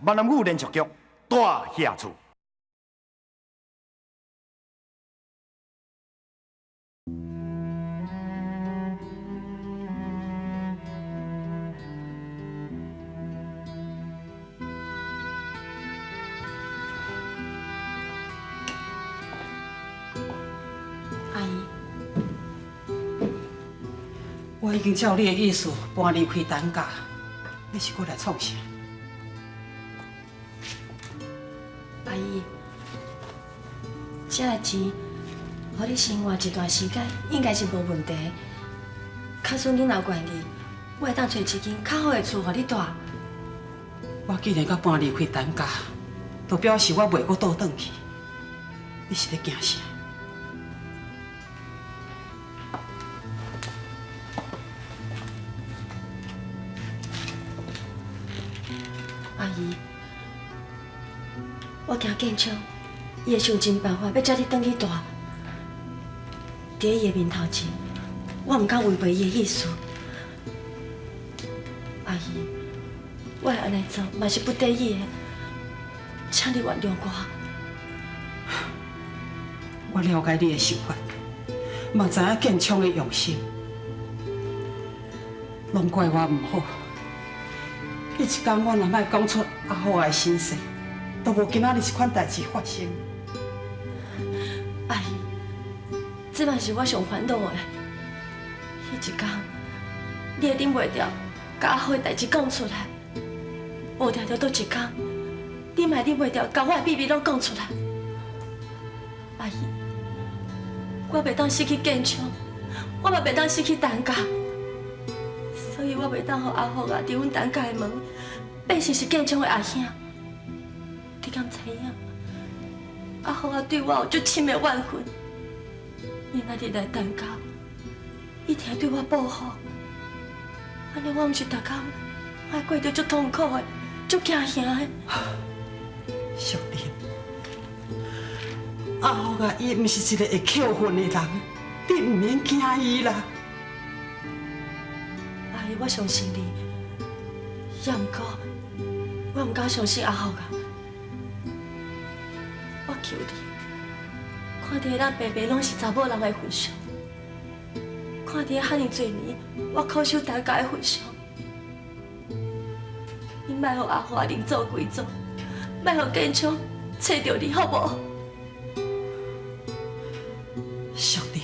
闽南语连续剧《大下厝》。阿姨，我已经照你的意思搬离开陈家，你是过来创啥？阿姨，这个钱，互你生活一段时间应该是无问题。假使你若愿意，我会当找一间较好的厝互你住。我既然要搬离开陈家，就表示我袂阁倒转去。你是咧惊啥？阿姨，我惊建昌，伊会想尽办法要叫你转去住。伫伊的面头前，我唔敢违背伊的意思。阿姨，我会安尼做，嘛是不得已的，请你原谅我。我了解你的想法，嘛知影建昌的用心，拢怪我唔好。迄一天我若莫讲出阿虎的心事，都无今仔日这款代志发生。阿姨，这嘛是我上烦恼的。迄一天，你会顶袂牢，甲阿虎的代志讲出来，无定着倒一天，你嘛顶袂牢，甲我的秘密拢讲出来。阿姨，我袂当失去建昌，我嘛袂当失去陈家，所以我袂当让阿虎啊伫阮陈家的门，变成是建昌的阿兄。你敢知影？阿虎啊对我有足深的怨恨，伊那日来陈家，一定对我报复。安尼我毋是逐工爱过着足痛苦的，足惊吓的。淑玲，阿虎啊，伊毋是一个会扣分的人，你唔免惊伊啦。阿姨，我相信你，也毋过，我毋敢相信阿虎啊。我求你，看在咱白白拢是查某人的份上，看在遐尼多年我苦守陈家的份上，你莫互阿虎啊另做规做，莫互建昌找着你，好无？淑玲，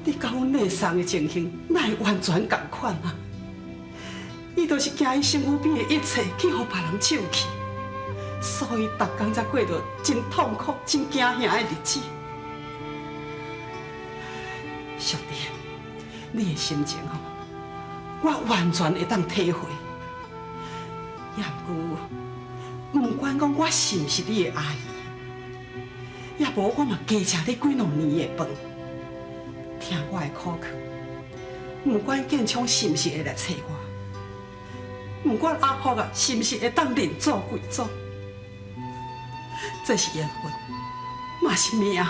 你甲阮内送的情形，哪会完全同款啊？伊就是惊伊身躯边的一切去互别人抢去。所以，逐工才过着真痛苦、真惊吓的日子。淑玲，你的心情哦，我完全会当体会。也毋过，不管讲我是毋是你的阿姨，也无我嘛加吃你几两年的饭，听我的苦劝。不管建昌是毋是会来找我，不管阿福啊是毋是会当另做规做。这是缘分，嘛是命。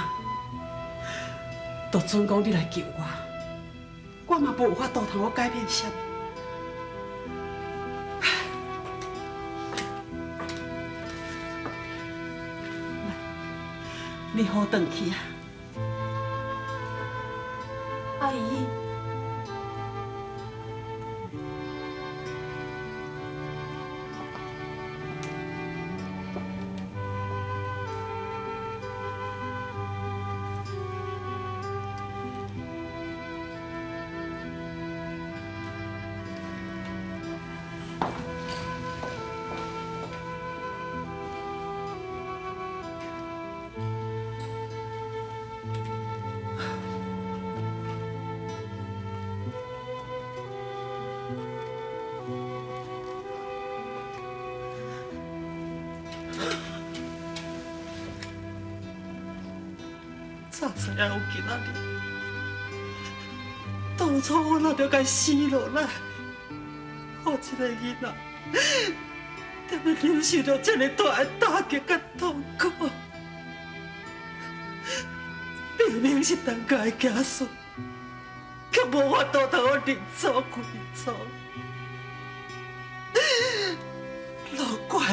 就准讲你来救我，我嘛无法度通我改变啥物。来，你好转去啊，阿姨。早知影有今仔日，当初我哪着该死落来，我一个囡仔，踮咧忍受着这么大的打击甲痛苦。明明是陈家的家属，却无法度通我另做规做。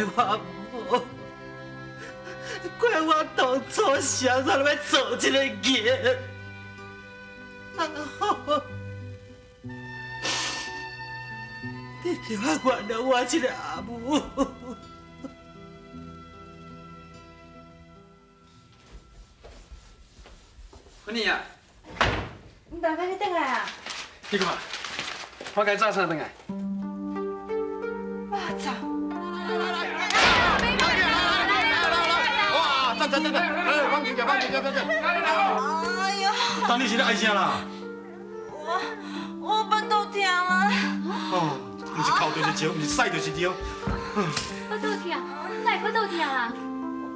我无，怪我当初啥人要做这个孽。你就要原谅我这个阿母。芬妮啊，你爸爸你回来啊？你看，我该早车回来。我操！哇，站，放紧脚。哎呦！当你是咧哀啥啦？我腹肚痛啊！哦，不是哭就是笑，不是屎就是尿。腹肚痛，哪会腹肚痛啊？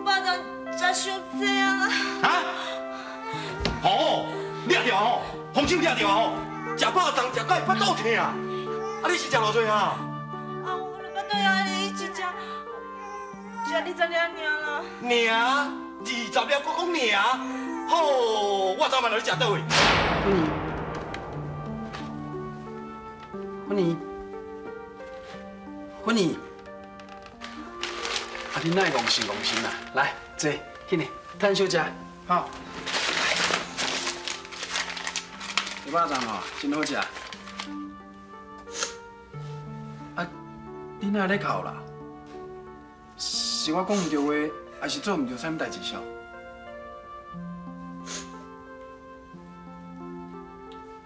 巴掌吃伤济啊！啊？哦，抓着哦，红手抓着哦，食饱当食到会腹肚痛啊！啊，你是食偌济啊？啊，我的腹肚压力一直吃20粒尔啦。20粒，搁讲尔？好，我早晚就去食倒位。芬妮，啊，你哪会戆心啦？来，坐，紧的，趁小食，好。你肉粽哦，真好食。啊，你哪咧哭啦？是我讲唔对话，还是做唔对啥物代志笑？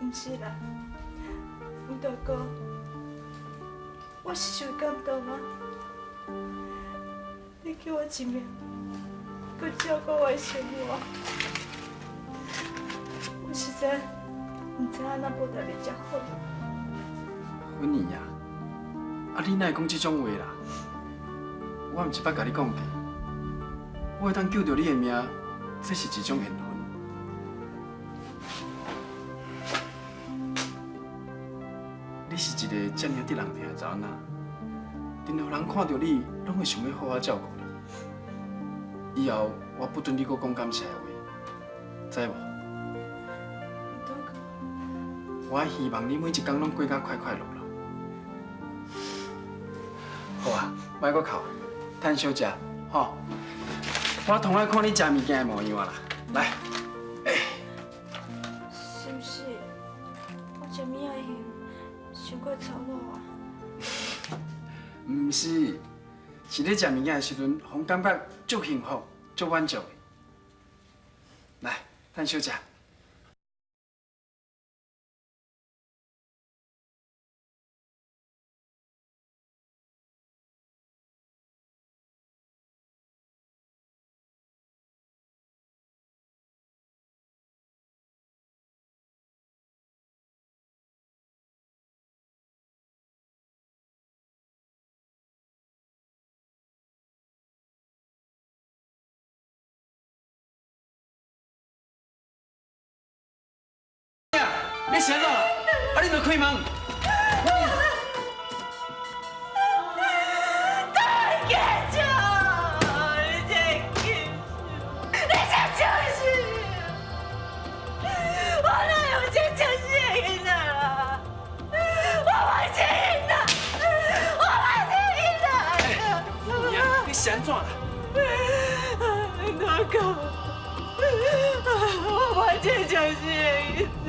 唔是啦，吴大哥，我是受感动啊！你叫我一命，搁照顾我的生活，我实在唔知安怎报答你遮好。芬妮呀，啊，你哪会讲这种话啦？我毋是捌甲你讲过，我会当救着你的命，这是一种缘分。你是一个这么得人疼的查某，任何人看到你，拢会想要好好照顾你。以后我不准你搁讲感谢的话，知无？吴大哥，我希望你每一天拢过甲快快乐乐。好啊，莫搁哭，趁小食，吼。我同爱看你食物件的模样啊啦，来。是不是我食物仔样伤过吵闹啊？毋是，是咧食物件的时阵，互感觉足幸福、足满足的。来，趁小食。你啥啦？啊，你著开门。太坚强，你真坚强，你真就是我哪有这真心的啦？我忘记了，我忘记了。你是安怎啦？大哥，我完全就是你的。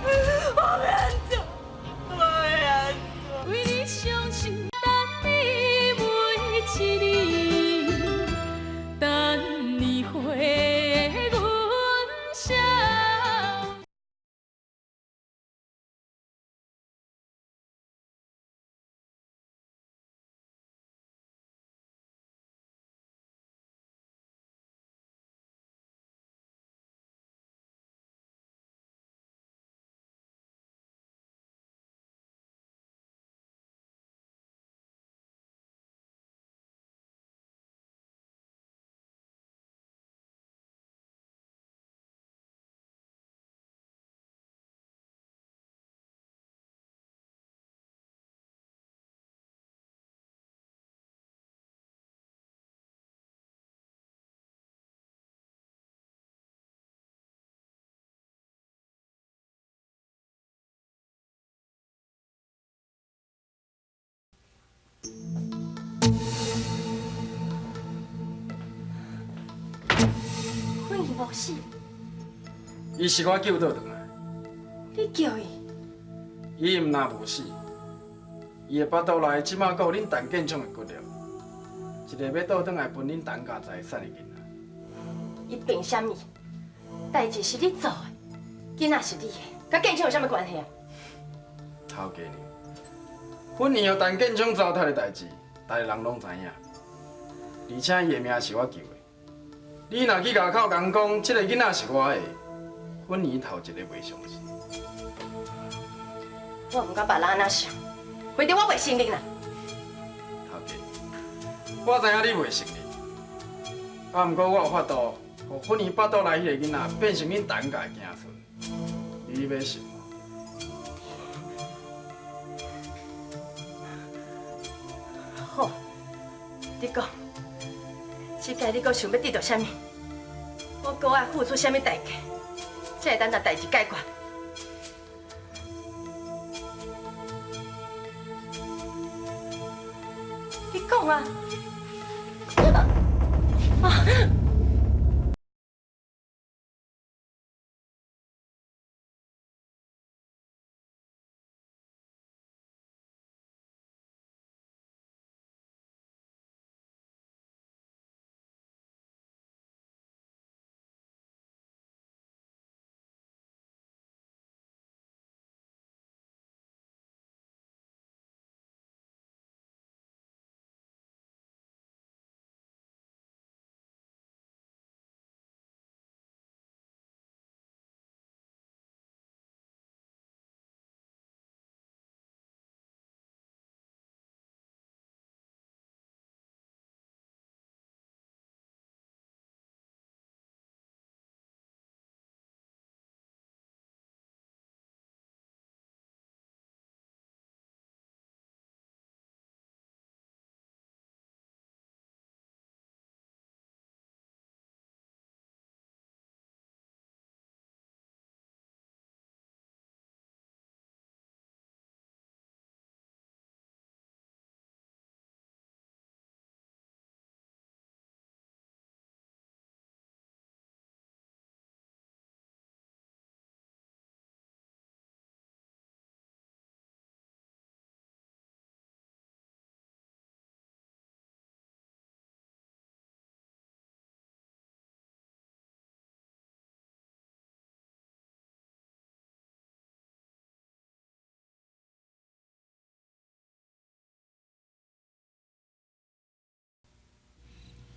我不要走，我不要走。为你相信，等你每一年，等你回阮笑。无死，伊是我救倒转来，你叫伊？伊毋但无死，伊的巴肚内即马阁有恁陈建昌的骨料，一个要倒转来分恁陈家财产的囡仔。伊凭啥物？代志是你做的，囡仔是你的，甲建昌有啥物关系啊？头家呢？本年予陈建昌糟蹋的代志，大家人拢知影，而且伊的命是我救的。你若去外口讲讲，这个囡仔是我的，本年头一个袂相信。我毋甲别人安那想，为着我袂信任啦。头家，我知影你袂信任，啊，毋过我有法度，互本年巴肚内迄个囡仔变成恁陈家的子孙，你要信无？好，你讲，即摆你阁想要得到啥物？我阁爱付出啥物代价，才会等咱代志解决？你讲啊！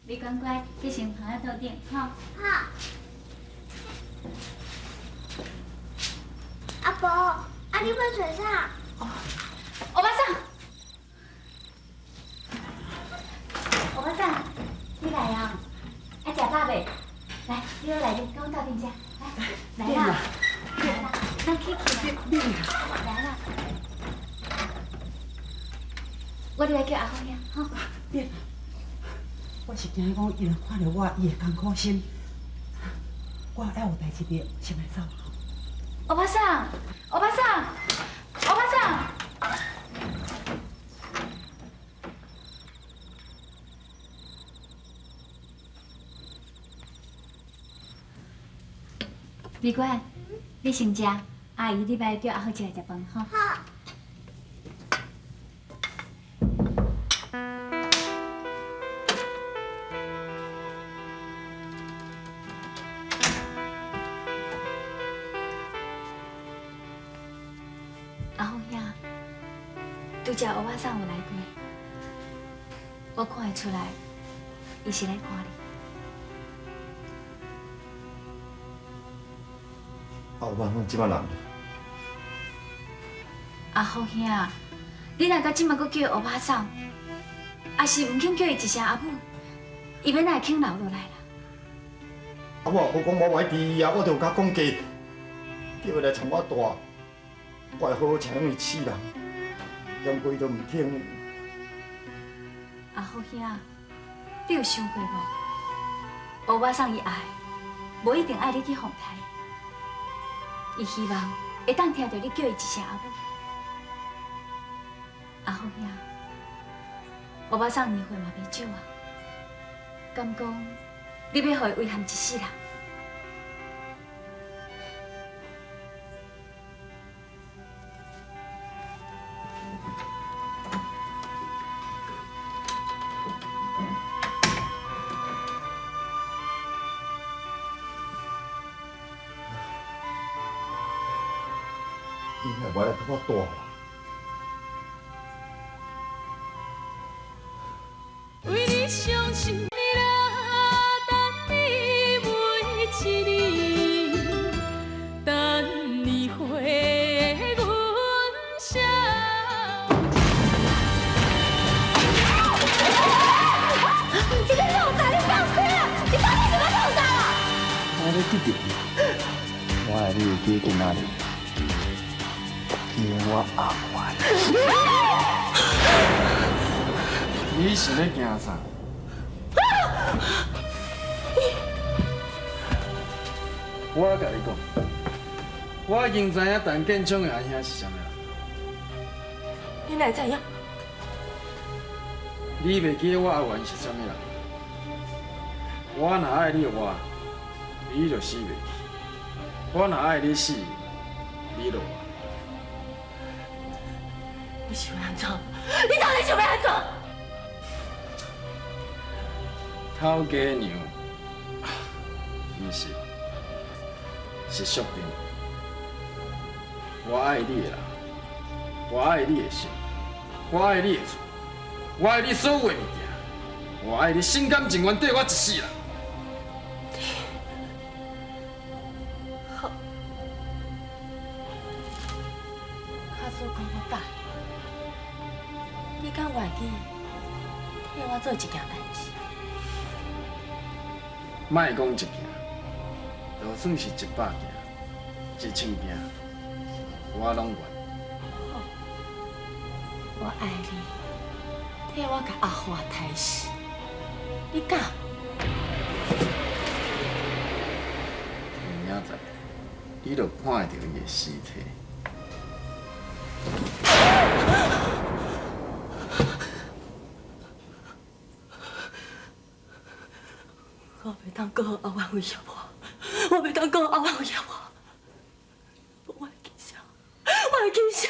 你乖乖，你先放在桌顶，吼。好。阿婆，啊你要做啥？欧巴桑，欧巴桑，你来啊！爱食饱未？来，你来跟我到店家，来啦，来啦，咱去来啦。我入来叫阿好兄，吼。变，我是惊讲伊若看到我，伊会艰苦心。我还有代志要先来走。欧巴桑，欧巴桑，欧巴桑。美娟，你先食，阿姨你摆叫阿好起来食饭，吼。好。阿好兄，拄则欧巴桑有来过，我看会出来，伊是来看你。后班我即摆人，阿好兄，你若到即马阁叫欧巴桑，也是唔肯叫伊一声阿母，伊免来肯留落来啦。啊我无讲我歹伫啊，我着甲讲价，叫伊来参我大，我会好好请伊饲人，杨过伊都唔听。阿好兄，你有想过无？欧巴桑伊爱，无一定爱你去奉台。伊希望会当听到你叫伊一声阿母。阿好兄，欧巴桑年岁嘛袂少啊，敢讲你要互伊遗憾一世人？袂来甲我大啦。为你伤心的人，等你每一年，等你回阮声。你在弄啥？你放开啊！你到底想要弄啥？我咧记着你，我爱你的记在哪里？记我阿元。你是咧惊啥？我甲你讲，我已经知影陈建昌的阿兄是啥物人。你哪会知影？你袂记得我阿元是啥物人？我若爱你活，你就死袂去；我若爱你死，你就活。你想要安怎？你到底想要安怎？偷鸡娘，毋是，是宿定。我爱你的人，我爱你的心，我爱你的厝，我爱你所有的物件，我爱你心甘情愿缀我一世人。好，卡叔讲我答应，你敢愿意替我做一件代志？莫讲一件，就算是100件、1000件，我拢愿。我爱你，替我甲阿华抬死，你敢？明仔载，你就看会到伊的尸体。我袂当搁互阿万威胁我，我袂当搁互阿万威胁我，我会记笑，我会记笑。